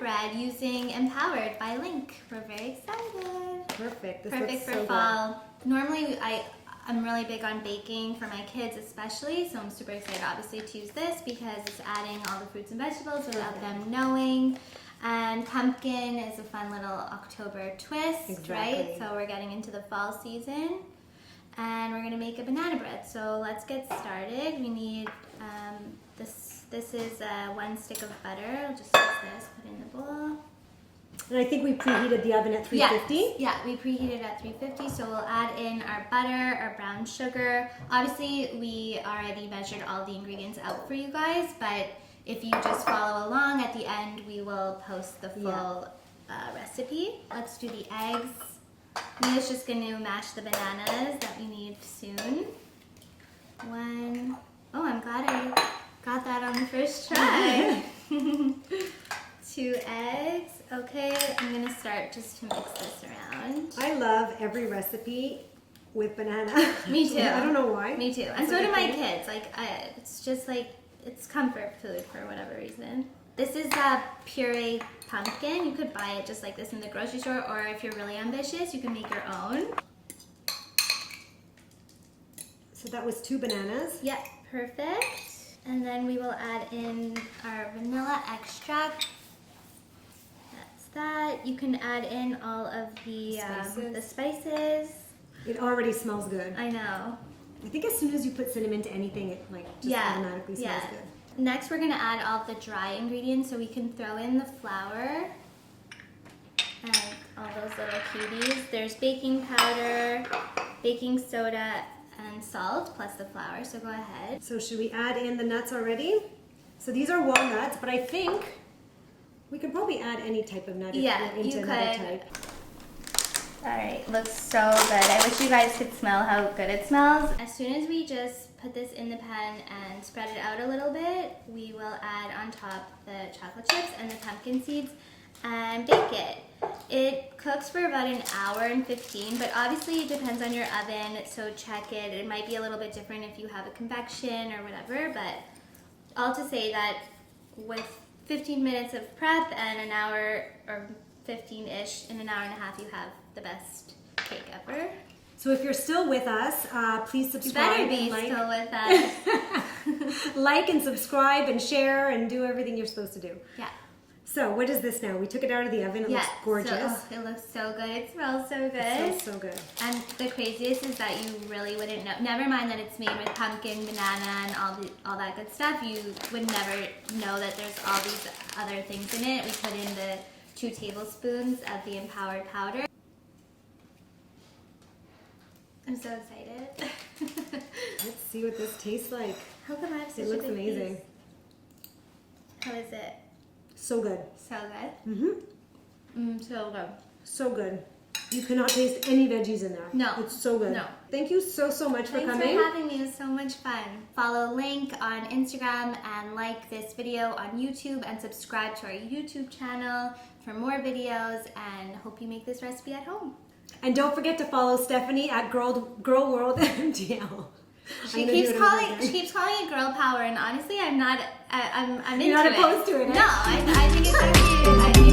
bread using Empowdered by LYNQ. We're very excited. Perfect. This Perfect for so fall. Good. Normally I'm really big on baking for my kids especially, so I'm super excited obviously to use this because it's adding all the fruits and vegetables without them knowing. And pumpkin is a fun little October twist, right? So we're getting into the fall season. And we're gonna make a banana bread. So let's get started. We need this is 1 stick of butter. I'll just use this, put in the bowl. And I think we preheated the oven at 350. Yeah, we preheated at 350. So we'll add in our butter, our brown sugar. Obviously, we already measured all the ingredients out for you guys, but if you just follow along at the end, we will post the full recipe. Let's do the eggs. Mia's just going to mash the bananas that we need soon. Oh, I'm glad I got that on the first try. 2 eggs. Okay, I'm going to start just to mix this around. I love every recipe with banana. Me too. I don't know why. Me too. And so do my kids. Like, it's just like, it's comfort food for whatever reason. This is a puree pumpkin. You could buy it just like this in the grocery store, or if you're really ambitious, you can make your own. So that was 2 bananas. Yep, perfect. And then we will add in our vanilla extract. That's that. You can add in all of the spices. It already smells good. I know. I think as soon as you put cinnamon to anything, it just automatically smells good. Next, we're gonna add all the dry ingredients, so we can throw in the flour and all those little cuties. There's baking powder, baking soda, and salt, plus the flour, so go ahead. So should we add in the nuts already? So these are walnuts, but I think we could probably add any type of nut into another type. All right, looks so good. I wish you guys could smell how good it smells. As soon as we just put this in the pan and spread it out a little bit, we will add on top the chocolate chips and the pumpkin seeds and bake it. It cooks for about 1 hour and 15, but obviously it depends on your oven, so check it. It might be a little bit different if you have a convection or whatever, but all to say that with 15 minutes of prep and 1 hour or 15-ish, in 1.5 hours you have the best cake ever. So if you're still with us, please subscribe. You better be still with us. Like and subscribe and share and do everything you're supposed to do. Yeah. So what is this now? We took it out of the oven. It looks gorgeous. So, it looks so good. It smells so good. It smells so good. And the craziest is that you really wouldn't know. Never mind that it's made with pumpkin, banana, and all that good stuff. You would never know that there's all these other things in it. We put in the 2 tablespoons of the Empowdered powder. I'm so excited. Let's see what this tastes like. How come I have such a big It looks amazing. piece? How is it? So good. So good? So good. So good. You cannot taste any veggies in there. No. It's so good. No. Thank you so much for coming. Thanks for having me. It was so much fun. Follow LYNQ on Instagram and like this video on YouTube and subscribe to our YouTube channel for more videos, and hope you make this recipe at home. And don't forget to follow Stephanie at Girl World MTL. She keeps calling it girl power, and honestly, I'm not. I'm into it. You're not opposed to it. No, I think it's actually.